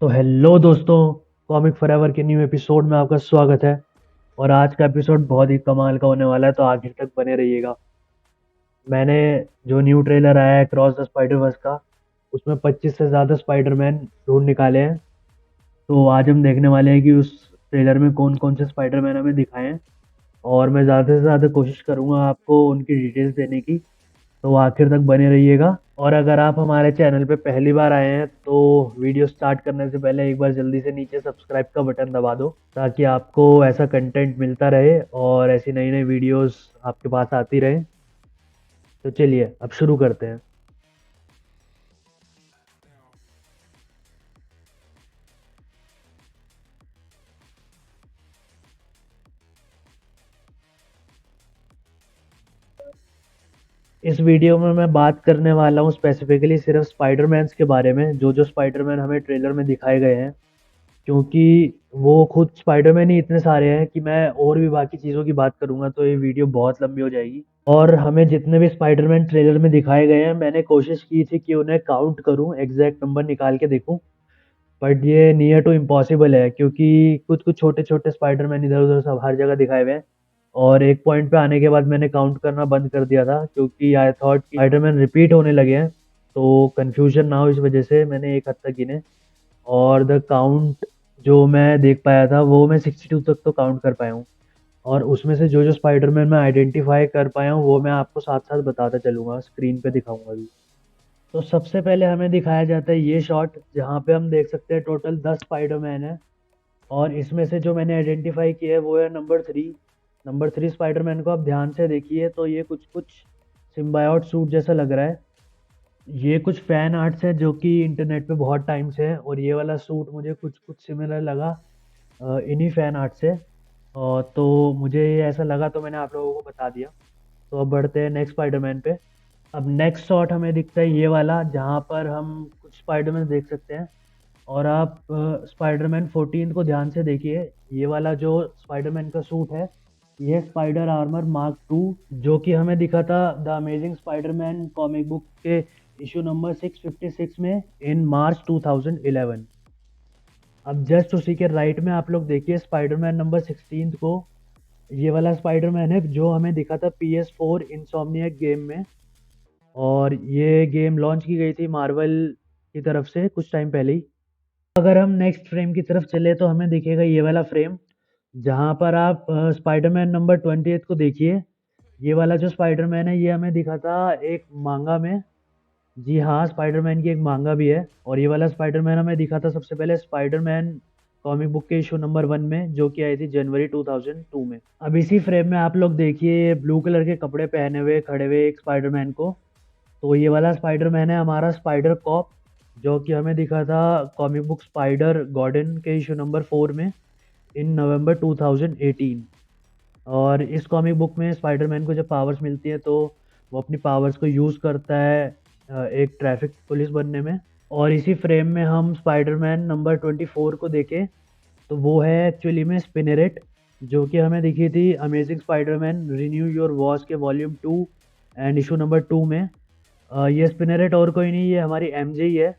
तो हेलो दोस्तों, comic forever के न्यू एपिसोड में आपका स्वागत है। और आज का एपिसोड बहुत ही कमाल का होने वाला है, तो आखिर तक बने रहिएगा। मैंने जो न्यू ट्रेलर आया है क्रॉस द स्पाइडर वर्स का, उसमें 25 से ज़्यादा स्पाइडरमैन ढूंढ निकाले हैं। तो आज हम देखने वाले हैं कि उस ट्रेलर में कौन कौन से स्पाइडरमैन हमें दिखाए हैं। और मैं ज़्यादा से ज़्यादा कोशिश करूँगा आपको उनकी डिटेल्स देने की। तो आखिर तक बने रहिएगा। और अगर आप हमारे चैनल पे पहली बार आए हैं तो वीडियो स्टार्ट करने से पहले एक बार जल्दी से नीचे सब्सक्राइब का बटन दबा दो, ताकि आपको ऐसा कंटेंट मिलता रहे और ऐसी नई नई वीडियोस आपके पास आती रहे। तो चलिए अब शुरू करते हैं। इस वीडियो में मैं बात करने वाला हूँ स्पेसिफिकली सिर्फ स्पाइडरमैन्स के बारे में, जो जो स्पाइडरमैन हमें ट्रेलर में दिखाए गए हैं। क्योंकि वो खुद स्पाइडरमैन ही इतने सारे हैं कि मैं और भी बाकी चीज़ों की बात करूंगा तो ये वीडियो बहुत लंबी हो जाएगी। और हमें जितने भी स्पाइडरमैन ट्रेलर में दिखाए गए हैं, मैंने कोशिश की थी कि उन्हें काउंट करूं, एग्जैक्ट नंबर निकाल के देखूं। बट ये नियर टू इम्पॉसिबल है, क्योंकि कुछ कुछ छोटे छोटे स्पाइडरमैन इधर उधर सब हर जगह दिखाए हुए हैं। और एक पॉइंट पे आने के बाद मैंने काउंट करना बंद कर दिया था, क्योंकि आई थॉट कि स्पाइडरमैन रिपीट होने लगे हैं। तो कन्फ्यूजन ना हो इस वजह से मैंने एक हद तक गिने। और द काउंट जो मैं देख पाया था वो मैं 62 तक तो काउंट कर पाया हूँ। और उसमें से जो जो स्पाइडरमैन मैं आइडेंटिफाई कर पाया हूँ वो मैं आपको साथ साथ बताता चलूंगा, स्क्रीन पे दिखाऊंगा भी। तो सबसे पहले हमें दिखाया जाता है ये शॉट, जहाँ पे हम देख सकते हैं टोटल 10 स्पाइडरमैन है। और इसमें से जो मैंने आइडेंटिफाई किया है वो है नंबर 3। नंबर 3 स्पाइडरमैन को आप ध्यान से देखिए तो ये कुछ कुछ सिम्बायोट सूट जैसा लग रहा है। ये कुछ फैन आर्ट्स है जो कि इंटरनेट पे बहुत टाइम से है, और ये वाला सूट मुझे कुछ कुछ सिमिलर लगा इन्हीं फैन आर्ट से। तो मुझे ये ऐसा लगा तो मैंने आप लोगों को बता दिया। तो अब बढ़ते हैं नेक्स्ट स्पाइडरमैन पे। अब नेक्स्ट शॉट हमें दिखता है ये वाला, जहाँ पर हम कुछ स्पाइडरमैन देख सकते हैं। और आप स्पाइडरमैन 14 को ध्यान से देखिए। ये वाला जो स्पाइडरमैन का सूट है, ये स्पाइडर आर्मर मार्क 2, जो कि हमें दिखा था the amazing Spiderman comic book के इशू नंबर 656 में इन मार्च 2011। अब जस्ट उसी के राइट में आप लोग देखिए स्पाइडरमैन नंबर 16 को। ये वाला स्पाइडरमैन है जो हमें दिखा था PS4 इंसोम्नियक गेम में। और ये गेम लॉन्च की गई थी मार्वल की तरफ से कुछ टाइम पहले ही। अगर हम नेक्स्ट फ्रेम की तरफ चले तो हमें दिखेगा ये वाला फ्रेम, जहाँ पर आप स्पाइडरमैन नंबर 28 को देखिए। ये वाला जो स्पाइडरमैन है ये हमें दिखा था एक मांगा में। जी हाँ, स्पाइडरमैन की एक मांगा भी है। और ये वाला स्पाइडरमैन हमें दिखा था सबसे पहले स्पाइडरमैन कॉमिक बुक के इशू नंबर 1 में, जो कि आई थी जनवरी 2002 में। अब इसी फ्रेम में आप लोग देखिए ब्लू कलर के कपड़े पहने हुए खड़े हुए एक स्पाइडरमैन को। तो ये वाला स्पाइडरमैन है हमारा स्पाइडर कॉप, जो कि हमें दिखा था कॉमिक बुक स्पाइडर गॉर्डन के इशू नंबर 4 में इन नवंबर 2018। और इस कॉमिक बुक में स्पाइडरमैन को जब पावर्स मिलती है तो वो अपनी पावर्स को यूज़ करता है एक ट्रैफिक पुलिस बनने में। और इसी फ्रेम में हम स्पाइडरमैन नंबर 24 को देखें तो वो है एक्चुअली में स्पिनरेट, जो कि हमें दिखी थी amazing Spiderman renew your watch के वॉल्यूम 2 एंड इशू नंबर 2 में। ये स्पिनरेट और कोई नहीं, ये हमारी एमजे ही है।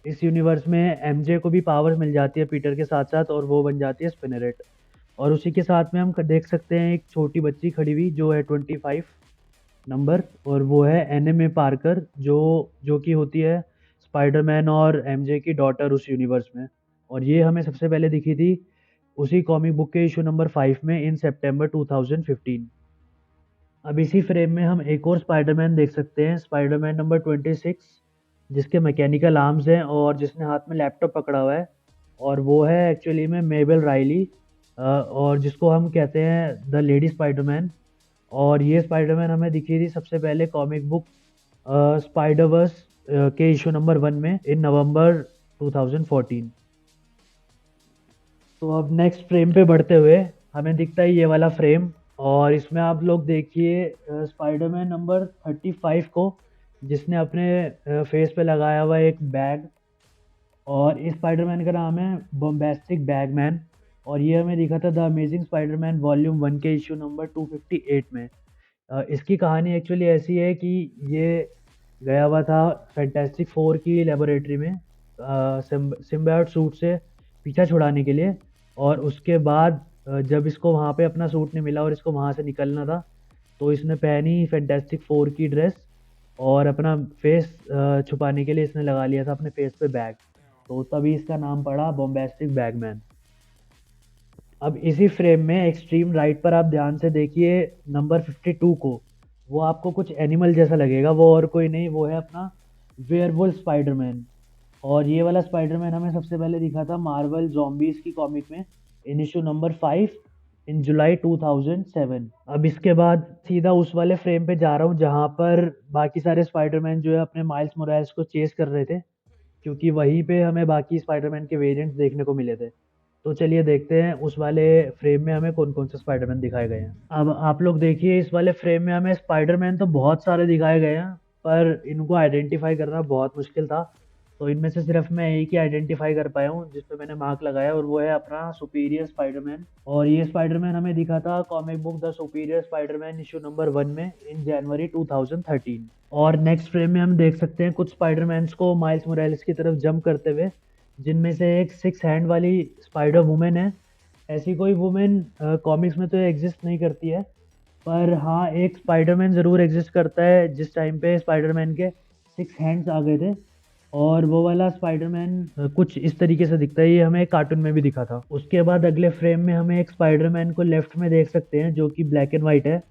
इस यूनिवर्स में एमजे को भी पावर्स मिल जाती है पीटर के साथ साथ, और वो बन जाती है स्पिनरेट। और उसी के साथ में हम देख सकते हैं एक छोटी बच्ची खड़ी हुई जो है 25 नंबर, और वो है एनएमए पार्कर, जो जो कि होती है स्पाइडरमैन और एमजे की डॉटर उस यूनिवर्स में। और ये हमें सबसे पहले दिखी थी उसी कॉमिक बुक के इशू नंबर 5 में इन सितंबर 2015। अब इसी फ्रेम में हम एक और स्पाइडरमैन देख सकते हैं, स्पाइडरमैन नंबर 26, जिसके मैकेनिकल आर्म्स हैं और जिसने हाथ में लैपटॉप पकड़ा हुआ है। और वो है एक्चुअली में मेबल राइली, और जिसको हम कहते हैं द लेडी स्पाइडरमैन। और ये स्पाइडरमैन हमें दिखी थी सबसे पहले कॉमिक बुक स्पाइडरवर्स के इशू नंबर 1 में इन नवंबर 2014। तो अब नेक्स्ट फ्रेम पे बढ़ते हुए हमें दिखता है ये वाला फ्रेम। और इसमें आप लोग देखिए स्पाइडरमैन नंबर 35 को, जिसने अपने फेस पे लगाया हुआ एक बैग। और इस स्पाइडरमैन का नाम है बॉम्बेस्टिक बैगमैन। और ये हमें दिखा था द अमेजिंग स्पाइडरमैन वॉल्यूम 1 के इशू नंबर 258 में। इसकी कहानी एक्चुअली ऐसी है कि ये गया हुआ था फैंटास्टिक फोर की लेबोरेटरी में, सिम्बायोट सूट से पीछा छुड़ाने के लिए। और उसके बाद जब इसको वहाँ पे अपना सूट नहीं मिला और इसको वहाँ से निकलना था, तो इसने पहनी फैंटास्टिक फोर की ड्रेस और अपना फेस छुपाने के लिए इसने लगा लिया था अपने फेस पे बैग। तो तभी इसका नाम पड़ा बॉम्बेस्टिक बैगमैन। अब इसी फ्रेम में एक्सट्रीम राइट पर आप ध्यान से देखिए नंबर 52 को। वो आपको कुछ एनिमल जैसा लगेगा, वो और कोई नहीं, वो है अपना वेयरवुल्फ स्पाइडरमैन। और ये वाला स्पाइडरमैन हमें सबसे पहले दिखा था मार्वल जॉम्बीज की कॉमिक में इन इशू नंबर 5 इन जुलाई 2007। अब इसके बाद सीधा उस वाले फ्रेम पे जा रहा हूँ जहाँ पर बाकी सारे स्पाइडरमैन जो है अपने माइल्स मोरालेस को चेस कर रहे थे, क्योंकि वहीं पे हमें बाकी स्पाइडरमैन के वेरिएंट्स देखने को मिले थे। तो चलिए देखते हैं उस वाले फ्रेम में हमें कौन कौन से स्पाइडरमैन दिखाए गए हैं। अब आप लोग देखिए इस वाले फ्रेम में हमें स्पाइडरमैन तो बहुत सारे दिखाए गए हैं, पर इनको आइडेंटिफाई करना बहुत मुश्किल था। तो इनमें से सिर्फ मैं एक ही आइडेंटिफाई कर पाया हूँ जिस पे मैंने मार्क लगाया, और वो है अपना सुपीरियर स्पाइडरमैन। और ये स्पाइडरमैन हमें दिखा था comic book the superior Spiderman issue number 1 में इन जनवरी 2013। और नेक्स्ट फ्रेम में हम देख सकते हैं कुछ स्पाइडरमैन्स को माइल्स मोरालेस की तरफ जंप करते हुए, जिनमें से एक 6 हैंड वाली स्पाइडर वुमेन है। ऐसी कोई वुमेन कॉमिक्स में तो एग्जिस्ट नहीं करती है, पर हाँ एक स्पाइडरमैन ज़रूर एग्जिस्ट करता है जिस टाइम पे स्पाइडरमैन के 6 हैंड्स आ गए थे। और वो वाला स्पाइडरमैन कुछ इस तरीके से दिखता है, ये हमें कार्टून में भी दिखा था। उसके बाद अगले फ्रेम में हमें एक स्पाइडरमैन को लेफ्ट में देख सकते हैं जो कि ब्लैक एंड वाइट है।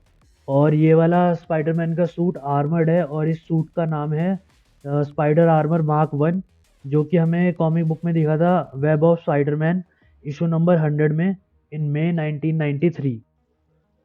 और ये वाला स्पाइडरमैन का सूट आर्मर्ड है और इस सूट का नाम है स्पाइडर आर्मर मार्क 1, जो कि हमें कॉमिक बुक में दिखा था web of Spiderman issue number 100 में इन मई 1993।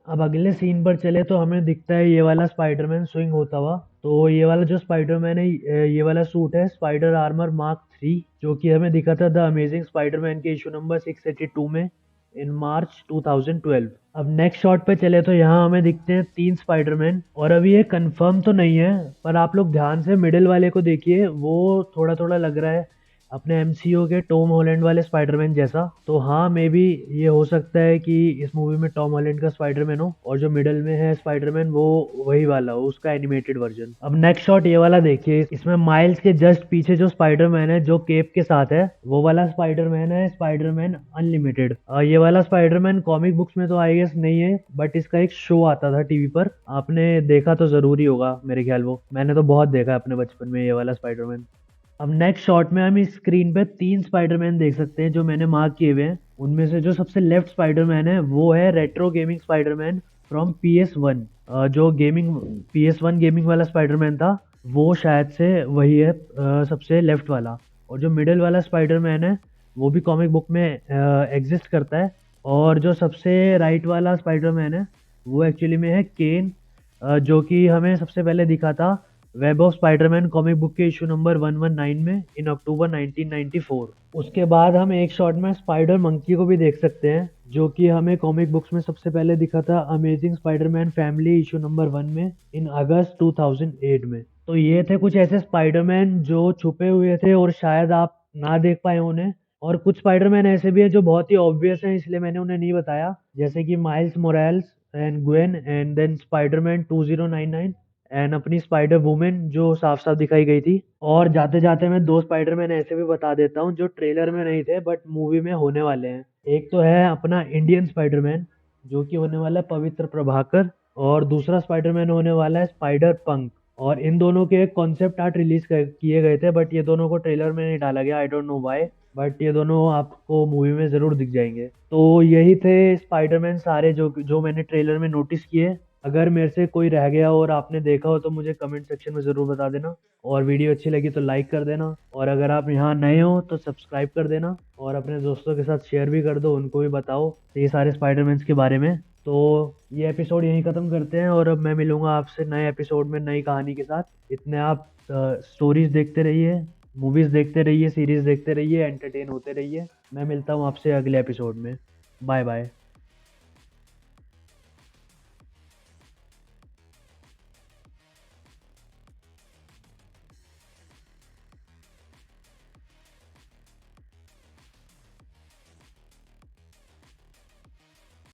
अब अगले सीन पर चले तो हमें दिखता है ये वाला स्पाइडरमैन स्विंग होता हुआ। तो ये वाला जो स्पाइडरमैन है ये वाला सूट है स्पाइडर आर्मर मार्क 3, जो कि हमें दिखा था द अमेजिंग स्पाइडरमैन के इशू नंबर 682 में इन मार्च 2012। अब नेक्स्ट शॉट पे चले तो यहाँ हमें दिखते हैं 3 स्पाइडरमैन, और अभी ये कंफर्म तो नहीं है, पर आप लोग ध्यान से मिडिल वाले को देखिए, वो थोड़ा थोड़ा लग रहा है अपने एमसीयू के टॉम हॉलैंड वाले स्पाइडरमैन जैसा। तो हाँ मे बी ये हो सकता है कि इस मूवी में टॉम हॉलैंड का स्पाइडरमैन हो और जो मिडल में है स्पाइडरमैन वो वही वाला हो, उसका एनिमेटेड वर्जन। अब नेक्स्ट शॉट ये वाला देखिए, इसमें माइल्स के जस्ट पीछे जो स्पाइडरमैन है जो केप के साथ है, वो वाला स्पाइडरमैन है स्पाइडरमैन अनलिमिटेड। ये वाला स्पाइडरमैन कॉमिक बुक्स में तो आई गेस नहीं है, बट इसका एक शो आता था टीवी पर, आपने देखा तो जरूर ही होगा मेरे ख्याल, वो मैंने तो बहुत देखा है अपने बचपन में ये वाला स्पाइडरमैन। अब नेक्स्ट शॉट में हम इस स्क्रीन पे 3 स्पाइडरमैन देख सकते हैं जो मैंने मार्क किए हुए हैं। उनमें से जो सबसे लेफ्ट स्पाइडरमैन है वो है retro gaming Spiderman from PS1। जो गेमिंग PS1 गेमिंग वाला स्पाइडरमैन था वो शायद से वही है, सबसे लेफ्ट वाला। और जो मिडिल वाला स्पाइडरमैन है वो भी कॉमिक बुक में एग्जिस्ट करता है। और जो सबसे राइट वाला स्पाइडरमैन है वो एक्चुअली में है केन, जो कि हमें सबसे पहले दिखा था web of Spiderman comic book के इशू नंबर 119 में इन अक्टूबर 1994। उसके बाद हम एक शॉट में स्पाइडर मंकी को भी देख सकते हैं, जो कि हमें कॉमिक बुक्स में सबसे पहले दिखा था amazing Spiderman family issue number 1 में इन अगस्त 2008 में। तो ये थे कुछ ऐसे स्पाइडरमैन जो छुपे हुए थे और शायद आप ना देख पाए उन्हें। और कुछ स्पाइडरमैन ऐसे भी हैं जो बहुत ही ऑब्वियस हैं, इसलिए मैंने उन्हें नहीं बताया, जैसे कि Miles Morales and Gwen and then Spiderman 2099 and अपनी स्पाइडर वुमेन जो साफ साफ दिखाई गई थी। और जाते जाते मैं 2 स्पाइडरमैन ऐसे भी बता देता हूँ जो ट्रेलर में नहीं थे बट मूवी में होने वाले हैं। एक तो है अपना इंडियन स्पाइडरमैन जो कि होने वाला है पवित्र प्रभाकर, और दूसरा स्पाइडरमैन होने वाला है स्पाइडर पंक। और इन दोनों के कॉन्सेप्ट आर्ट रिलीज किए गए थे, बट ये दोनों को ट्रेलर में नहीं डाला गया, I don't know why, but ये दोनों आपको मूवी में जरूर दिख जाएंगे। तो यही थे स्पाइडरमैन सारे जो जो मैंने ट्रेलर में नोटिस किए। अगर मेरे से कोई रह गया और आपने देखा हो तो मुझे कमेंट सेक्शन में ज़रूर बता देना, और वीडियो अच्छी लगी तो लाइक कर देना, और अगर आप यहाँ नए हो तो सब्सक्राइब कर देना, और अपने दोस्तों के साथ शेयर भी कर दो, उनको भी बताओ ये सारे स्पाइडरमैन्स के बारे में। तो ये एपिसोड यहीं ख़त्म करते हैं, और अब मैं मिलूंगा आपसे नए एपिसोड में नई कहानी के साथ। इतने आप स्टोरीज देखते रहिए, मूवीज़ देखते रहिए, सीरीज़ देखते रहिए, एंटरटेन होते रहिए। मैं मिलता हूँ आपसे अगले एपिसोड में। Bye bye.